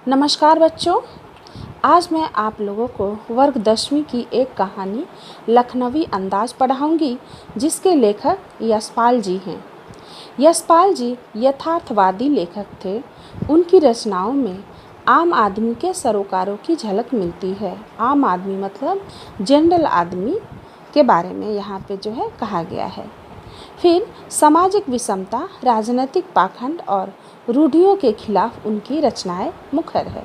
नमस्कार बच्चों। आज मैं आप लोगों को वर्ग 10वीं की एक कहानी लखनवी अंदाज पढ़ाऊंगी, जिसके लेखक यशपाल जी हैं। यशपाल जी यथार्थवादी लेखक थे। उनकी रचनाओं में आम आदमी के सरोकारों की झलक मिलती है। आम आदमी मतलब जनरल आदमी के बारे में यहाँ पे कहा गया है। फिर सामाजिक विषमता, राजनीतिक पाखंड और रूढ़ियों के खिलाफ उनकी रचनाएं मुखर है।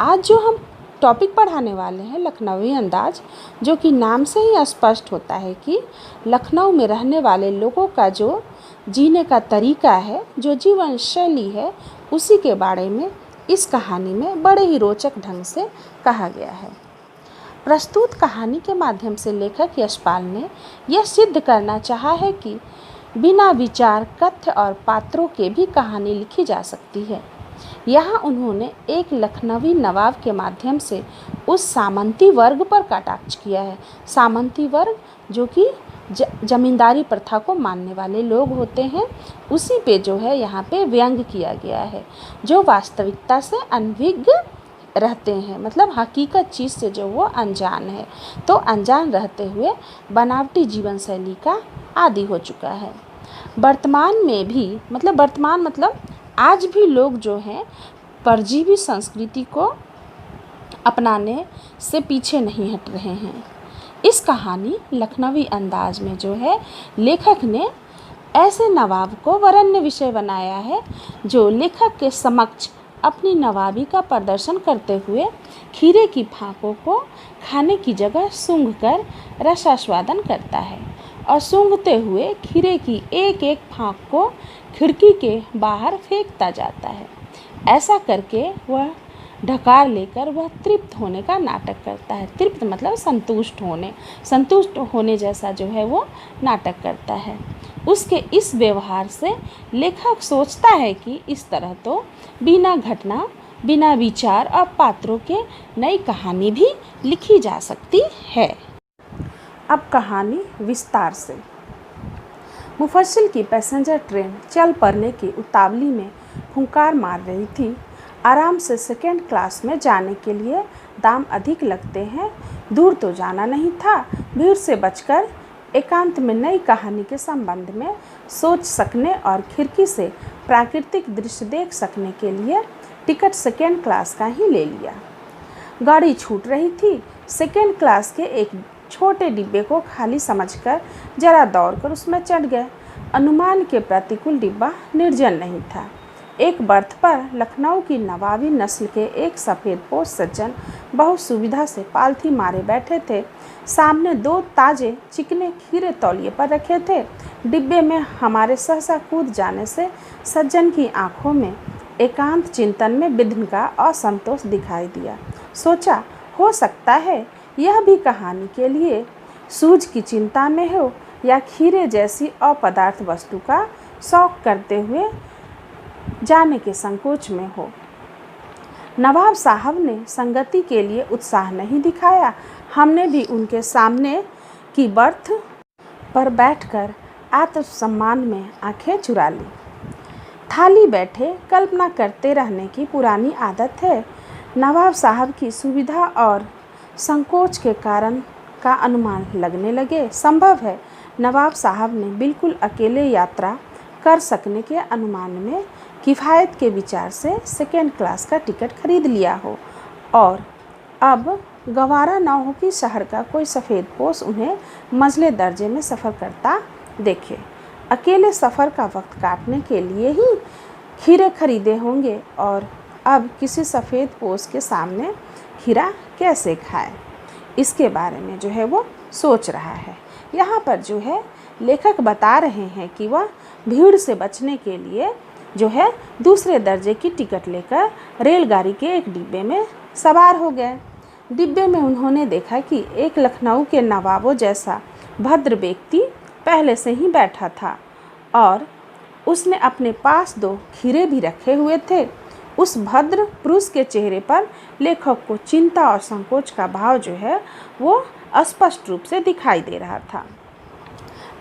आज जो हम टॉपिक पढ़ाने वाले हैं लखनवी अंदाज, जो कि नाम से ही स्पष्ट होता है कि लखनऊ में रहने वाले लोगों का जो जीने का तरीका है, जो जीवन शैली है, उसी के बारे में इस कहानी में बड़े ही रोचक ढंग से कहा गया है। प्रस्तुत कहानी के माध्यम से लेखक यशपाल ने यह सिद्ध करना चाहा है कि बिना विचार, कथ्य और पात्रों के भी कहानी लिखी जा सकती है। यहाँ उन्होंने एक लखनवी नवाब के माध्यम से उस सामंती वर्ग पर कटाक्ष किया है। सामंती वर्ग जो कि जमींदारी प्रथा को मानने वाले लोग होते हैं, उसी पे यहाँ पे व्यंग किया गया है, जो वास्तविकता से अनभिज्ञ रहते हैं, मतलब हकीकत चीज़ से जो वो अनजान है। तो अनजान रहते हुए बनावटी जीवन शैली का आदी हो चुका है। वर्तमान में भी मतलब आज भी लोग जो हैं परजीवी संस्कृति को अपनाने से पीछे नहीं हट रहे हैं। इस कहानी लखनवी अंदाज में लेखक ने ऐसे नवाब को वरेण्य विषय बनाया है, जो लेखक के समक्ष अपनी नवाबी का प्रदर्शन करते हुए खीरे की फांकों को खाने की जगह सूंघकर रसास्वादन करता है और सूंघते हुए खीरे की एक एक फांक को खिड़की के बाहर फेंकता जाता है। ऐसा करके वह ढकार लेकर वह तृप्त होने का नाटक करता है। तृप्त मतलब संतुष्ट होने जैसा वो नाटक करता है। उसके इस व्यवहार से लेखक सोचता है कि इस तरह तो बिना घटना, बिना विचार और पात्रों के नई कहानी भी लिखी जा सकती है। अब कहानी विस्तार से। मुफस्सिल की पैसेंजर ट्रेन चल पड़ने की उतावली में फुंकार मार रही थी। आराम से सेकेंड क्लास में जाने के लिए दाम अधिक लगते हैं। दूर तो जाना नहीं था। भीड़ से बचकर एकांत में नई कहानी के संबंध में सोच सकने और खिड़की से प्राकृतिक दृश्य देख सकने के लिए टिकट सेकेंड क्लास का ही ले लिया। गाड़ी छूट रही थी। सेकेंड क्लास के एक छोटे डिब्बे को खाली समझकर जरा दौड़कर उसमें चढ़ गए। अनुमान के प्रतिकूल डिब्बा निर्जन नहीं था। एक बर्थ पर लखनऊ की नवाबी नस्ल के एक सफ़ेदपोश सज्जन बहुत सुविधा से पालथी मारे बैठे थे। सामने दो ताजे चिकने खीरे तौलिए पर रखे थे। डिब्बे में हमारे सहसा कूद जाने से सज्जन की आंखों में एकांत चिंतन में विघ्न का असंतोष दिखाई दिया। सोचा, हो सकता है यह भी कहानी के लिए सूझ की चिंता में हो या खीरे जैसी अपदार्थ वस्तु का शौक करते हुए जाने के संकोच में हो। नवाब साहब ने संगति के लिए उत्साह नहीं दिखाया। हमने भी उनके सामने की बर्थ पर बैठकर आत्मसम्मान में आंखें चुरा ली। थाली बैठे कल्पना करते रहने की पुरानी आदत है। नवाब साहब की सुविधा और संकोच के कारण का अनुमान लगने लगे। संभव है नवाब साहब ने बिल्कुल अकेले यात्रा कर सकने के अनुमान में किफ़ायत के विचार से सेकेंड क्लास का टिकट खरीद लिया हो और अब गवारा न हो कि शहर का कोई सफ़ेदपोश उन्हें मंझले दर्जे में सफ़र करता देखे। अकेले सफ़र का वक्त काटने के लिए ही खीरे खरीदे होंगे और अब किसी सफ़ेदपोश के सामने खीरा कैसे खाए, इसके बारे में वो सोच रहा है। यहाँ पर लेखक बता रहे हैं कि वह भीड़ से बचने के लिए दूसरे दर्जे की टिकट लेकर रेलगाड़ी के एक डिब्बे में सवार हो गए। डिब्बे में उन्होंने देखा कि एक लखनऊ के नवाबों जैसा भद्र व्यक्ति पहले से ही बैठा था और उसने अपने पास दो खीरे भी रखे हुए थे। उस भद्र पुरुष के चेहरे पर लेखक को चिंता और संकोच का भाव वो स्पष्ट रूप से दिखाई दे रहा था।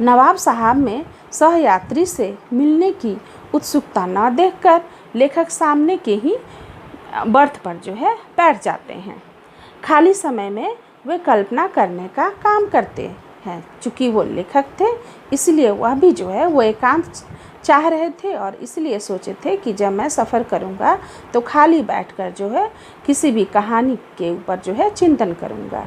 नवाब साहब में सहयात्री से मिलने की उत्सुकता न देखकर लेखक सामने के ही बर्थ पर जो है बैठ जाते हैं। खाली समय में वे कल्पना करने का काम करते हैं। चूँकि वो लेखक थे इसलिए वह भी जो है वो एकांत चाह रहे थे और इसलिए सोचे थे कि जब मैं सफ़र करूँगा तो खाली बैठकर जो है किसी भी कहानी के ऊपर जो है चिंतन करूँगा।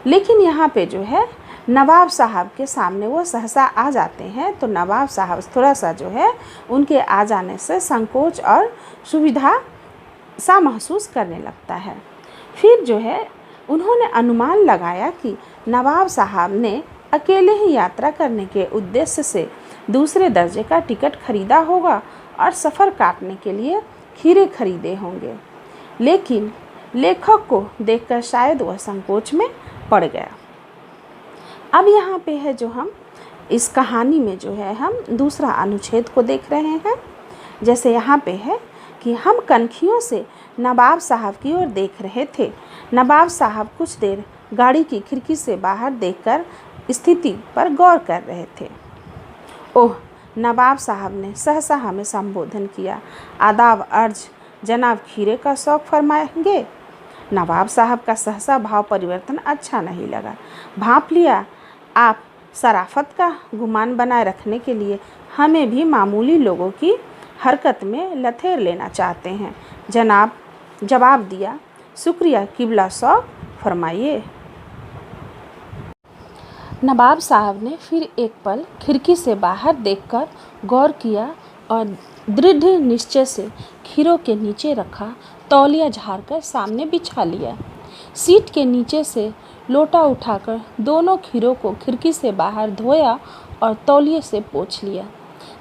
लेकिन यहाँ पे जो है नवाब साहब के सामने वो सहसा आ जाते हैं, तो नवाब साहब थोड़ा सा जो है उनके आ जाने से संकोच और सुविधा सा महसूस करने लगता है। फिर जो है उन्होंने अनुमान लगाया कि नवाब साहब ने अकेले ही यात्रा करने के उद्देश्य से दूसरे दर्जे का टिकट खरीदा होगा और सफ़र काटने के लिए खीरे खरीदे होंगे। लेकिन लेखक को देखकर शायद वह संकोच में पड़ गया। अब यहाँ पे है जो हम इस कहानी में जो है हम दूसरा अनुच्छेद को देख रहे हैं। जैसे यहाँ पे है कि हम कनखियों से नवाब साहब की ओर देख रहे थे। नवाब साहब कुछ देर गाड़ी की खिड़की से बाहर देखकर स्थिति पर गौर कर रहे थे। ओह, नवाब साहब ने सहसा हमें संबोधन किया। आदाब अर्ज जनाब, खीरे का शौक़ फरमाएंगे। नवाब साहब का सहसा भाव परिवर्तन अच्छा नहीं लगा। भांप लिया, आप शराफत का गुमान बनाए रखने के लिए हमें भी मामूली लोगों की हरकत में लथेर लेना चाहते हैं। जनाब जवाब दिया, शुक्रिया, किबला शौक़ फरमाइए। नवाब साहब ने फिर एक पल खिड़की से बाहर देखकर गौर किया और दृढ़ निश्चय से खीरों के नीचे रखा तौलिया झाड़कर सामने बिछा लिया। सीट के नीचे से लोटा उठाकर दोनों खीरों को खिड़की से बाहर धोया और तौलिए से पोंछ लिया।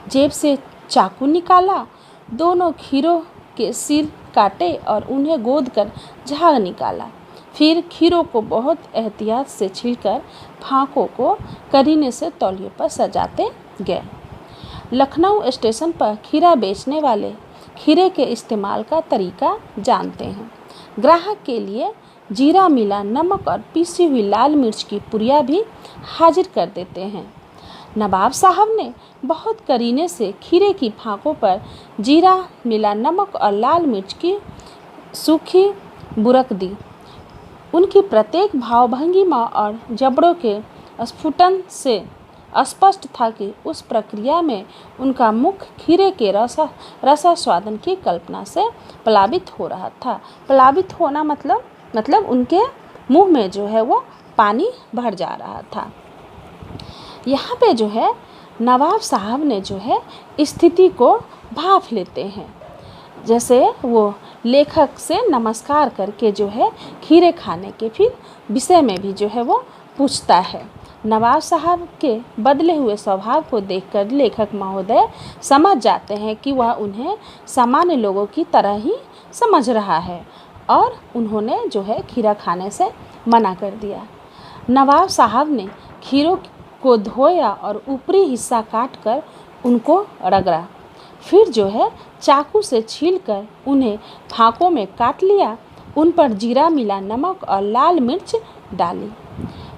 जेब से चाकू निकाला, दोनों खीरों के सिर काटे और उन्हें गोद कर झाग निकाला। फिर खीरों को बहुत एहतियात से छीलकर फाँकों को करीने से तौलिए पर सजाते गए। लखनऊ स्टेशन पर खीरा बेचने वाले खीरे के इस्तेमाल का तरीका जानते हैं। ग्राहक के लिए जीरा मिला नमक और पीसी हुई लाल मिर्च की पुड़िया भी हाजिर कर देते हैं। नवाब साहब ने बहुत करीने से खीरे की फाँकों पर जीरा मिला नमक और लाल मिर्च की सूखी बुरक दी। उनकी प्रत्येक भावभंगिमा और जबड़ों के स्फुटन से स्पष्ट था कि उस प्रक्रिया में उनका मुख खीरे के रसास्वादन की कल्पना से प्लावित हो रहा था। प्लावित होना मतलब उनके मुंह में जो है वो पानी भर जा रहा था। यहाँ पे जो है नवाब साहब ने जो है स्थिति को भांप लेते हैं। जैसे वो लेखक से नमस्कार करके जो है खीरे खाने के फिर विषय में भी जो है वो पूछता है। नवाब साहब के बदले हुए स्वभाव को देखकर लेखक महोदय समझ जाते हैं कि वह उन्हें सामान्य लोगों की तरह ही समझ रहा है और उन्होंने जो है खीरा खाने से मना कर दिया। नवाब साहब ने खीरों को धोया और ऊपरी हिस्सा काटकर उनको रगड़ा। फिर जो है चाकू से छीलकर उन्हें फाँकों में काट लिया। उन पर जीरा मिला नमक और लाल मिर्च डाली।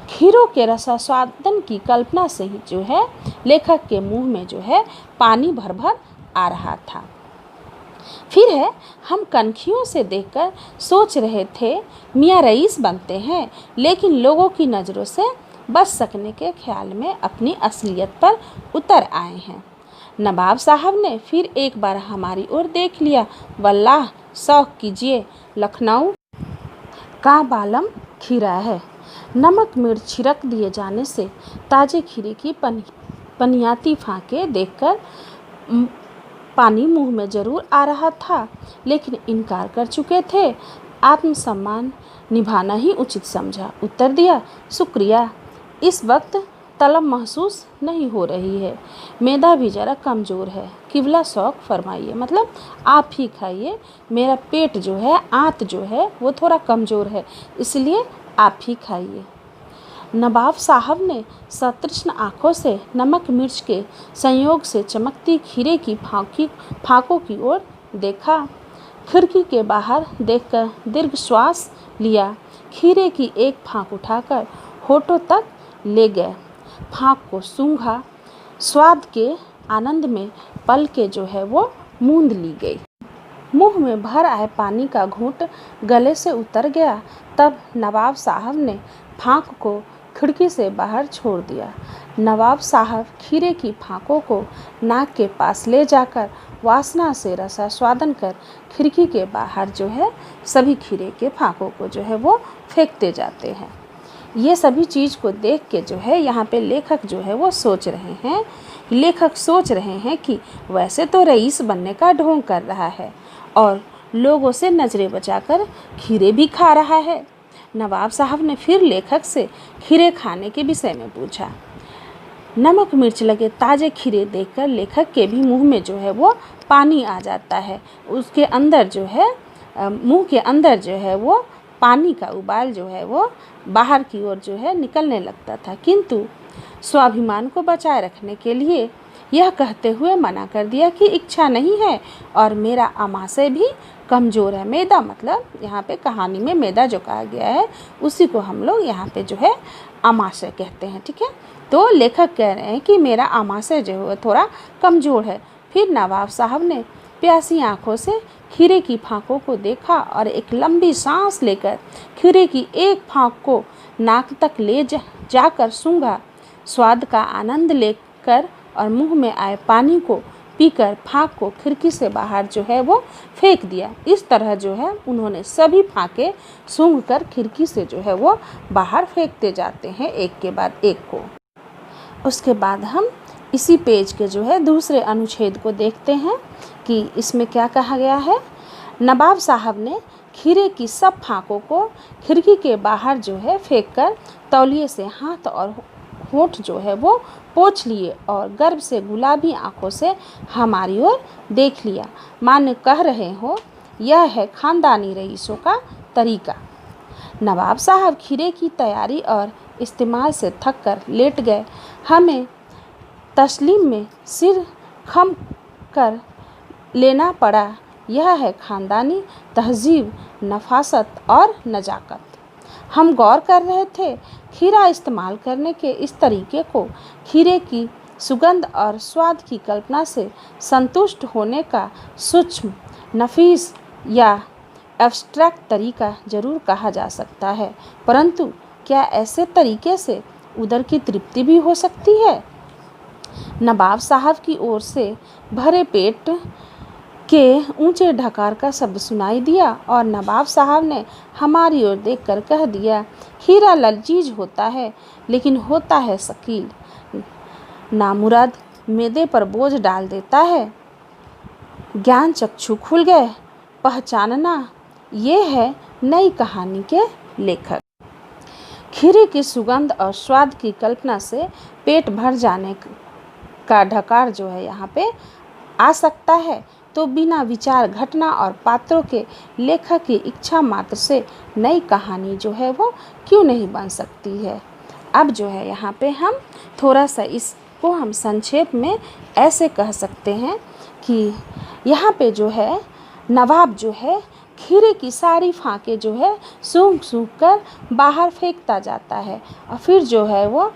खीरों के रसास्वादन की कल्पना से ही जो है लेखक के मुंह में जो है पानी भर भर आ रहा था। फिर है हम कनखियों से देखकर सोच रहे थे मियाँ रईस बनते हैं, लेकिन लोगों की नज़रों से बच सकने के ख्याल में अपनी असलियत पर उतर आए हैं। नवाब साहब ने फिर एक बार हमारी ओर देख लिया। वल्लाह शौक़ कीजिए, लखनऊ का बालम खीरा है। नमक मिर्च छिड़क दिए जाने से ताज़े खीरे की पनियाती फाँकें देखकर पानी मुंह में ज़रूर आ रहा था, लेकिन इनकार कर चुके थे। आत्मसम्मान निभाना ही उचित समझा। उत्तर दिया, शुक्रिया, इस वक्त तलब महसूस नहीं हो रही है। मैदा भी ज़रा कमज़ोर है। किबला शौक़ फरमाइए, मतलब आप ही खाइए। मेरा पेट जो है आंत जो है वो थोड़ा कमज़ोर है, इसलिए आप ही खाइए। नवाब साहब ने सतृष्ण आँखों से नमक मिर्च के संयोग से चमकती खीरे की फाँकों की ओर देखा। खिड़की के बाहर देखकर दीर्घ श्वास लिया। खीरे की एक फाँक उठाकर होठों तक ले गए। फाँक को सूंघा। स्वाद के आनंद में पल के जो है वो मूंद ली गई। मुंह में भर आए पानी का घूंट गले से उतर गया। तब नवाब साहब ने फाँक को खिड़की से बाहर छोड़ दिया। नवाब साहब खीरे की फाँकों को नाक के पास ले जाकर वासना से रसास्वादन कर खिड़की के बाहर जो है सभी खीरे के फाँकों को जो है वो फेंकते जाते हैं। ये सभी चीज़ को देख के जो है यहाँ पे लेखक जो है वो सोच रहे हैं। लेखक सोच रहे हैं कि वैसे तो रईस बनने का ढोंग कर रहा है और लोगों से नज़रें बचाकर खीरे भी खा रहा है। नवाब साहब ने फिर लेखक से खीरे खाने के विषय में पूछा। नमक मिर्च लगे ताज़े खीरे देखकर लेखक के भी मुंह में जो है वो पानी आ जाता है। उसके अंदर जो है मुंह के अंदर जो है वो पानी का उबाल जो है वो बाहर की ओर जो है निकलने लगता था, किंतु स्वाभिमान को बचाए रखने के लिए यह कहते हुए मना कर दिया कि इच्छा नहीं है और मेरा आमाशय भी कमज़ोर है। मैदा मतलब यहाँ पे कहानी में मैदा जो कहा गया है उसी को हम लोग यहाँ पे जो है आमाशय कहते हैं, ठीक है। तो लेखक कह रहे हैं कि मेरा आमाशय जो है थोड़ा कमज़ोर है। फिर नवाब साहब ने प्यासी आँखों से खीरे की फाँकों को देखा और एक लंबी सांस लेकर खीरे की एक फाँक को नाक तक ले जाकर सूंघा। स्वाद का आनंद लेकर और मुंह में आए पानी को पीकर फाँक को खिड़की से बाहर जो है वो फेंक दिया। इस तरह जो है उन्होंने सभी फाँकें सूंघकर खिड़की से जो है वो बाहर फेंकते जाते हैं एक के बाद एक को। उसके बाद हम इसी पेज के जो है दूसरे अनुच्छेद को देखते हैं कि इसमें क्या कहा गया है। नवाब साहब ने खीरे की सब फाँकों को खिड़की के बाहर जो है फेंककर तौलिए से हाथ और होंठ जो है वो पोंछ लिए और गर्व से गुलाबी आंखों से हमारी ओर देख लिया, माने कह रहे हो यह है खानदानी रईसों का तरीका। नवाब साहब खीरे की तैयारी और इस्तेमाल से थक कर लेट गए। हमें तस्लीम में सिर खम कर लेना पड़ा। यह है खानदानी तहजीब, नफासत और नजाकत। हम गौर कर रहे थे खीरा इस्तेमाल करने के इस तरीके को। खीरे की सुगंध और स्वाद की कल्पना से संतुष्ट होने का सूक्ष्म, नफीस या एब्स्ट्रैक्ट तरीका जरूर कहा जा सकता है, परंतु क्या ऐसे तरीके से उदर की तृप्ति भी हो सकती है? नवाब साहब की ओर से भरे पेट के ऊंचे ढकार का शब्द सुनाई दिया और नवाब साहब ने हमारी ओर देखकर कह दिया, खीरा लजीज होता है लेकिन होता है शकील, नामुराद मैदे पर बोझ डाल देता है। ज्ञान चक्षु खुल गए, पहचानना ये है नई कहानी के लेखक। खीरे की सुगंध और स्वाद की कल्पना से पेट भर जाने का ढकार जो है यहाँ पे आ सकता है, तो बिना विचार घटना और पात्रों के लेखक की इच्छा मात्र से नई कहानी जो है वो क्यों नहीं बन सकती है। अब जो है यहाँ पे हम थोड़ा सा इसको हम संक्षेप में ऐसे कह सकते हैं कि यहाँ पे जो है नवाब जो है खीरे की सारी फाँकें जो है सूंघ सूंघ कर बाहर फेंकता जाता है और फिर जो है वो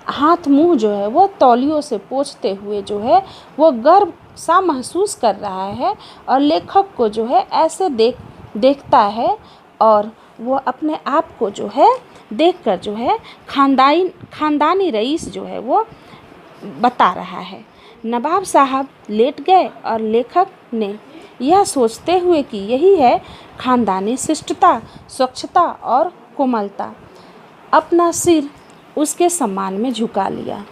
हाथ मुंह जो है वो तौलियों से पोंछते हुए जो है वो गर्व सा महसूस कर रहा है और लेखक को जो है ऐसे देखता है और वो अपने आप को जो है देखकर जो है खानदानी रईस जो है वो बता रहा है। नवाब साहब लेट गए और लेखक ने यह सोचते हुए कि यही है खानदानी शिष्टता, स्वच्छता और कोमलता, अपना सिर उसके सम्मान में झुका लिया।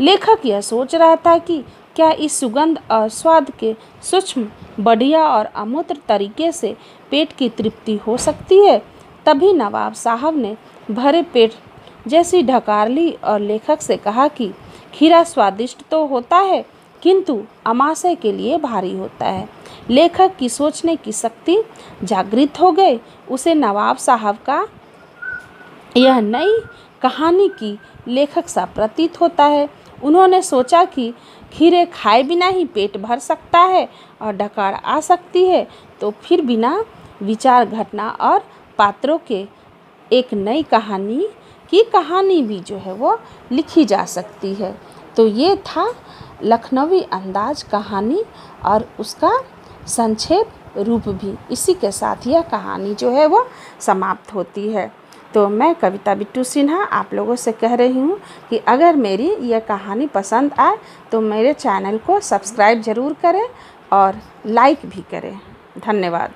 लेखक यह सोच रहा था कि क्या इस सुगंध और स्वाद के सूक्ष्म, बढ़िया और अमूर्त तरीके से पेट की तृप्ति हो सकती है। तभी नवाब साहब ने भरे पेट जैसी ढकार ली और लेखक से कहा कि खीरा स्वादिष्ट तो होता है किंतु आमाशय के लिए भारी होता है। लेखक की सोचने की शक्ति जागृत हो गई। उसे नवाब साहब का यह नई कहानी की लेखक सा प्रतीत होता है। उन्होंने सोचा कि खीरे खाए बिना ही पेट भर सकता है और डकार आ सकती है, तो फिर बिना विचार घटना और पात्रों के एक नई कहानी की कहानी भी जो है वो लिखी जा सकती है। तो ये था लखनवी अंदाज कहानी और उसका संक्षेप रूप भी। इसी के साथ यह कहानी जो है वो समाप्त होती है। तो मैं कविता बिट्टू सिन्हा आप लोगों से कह रही हूँ कि अगर मेरी यह कहानी पसंद आए तो मेरे चैनल को सब्सक्राइब ज़रूर करें और लाइक भी करें। धन्यवाद।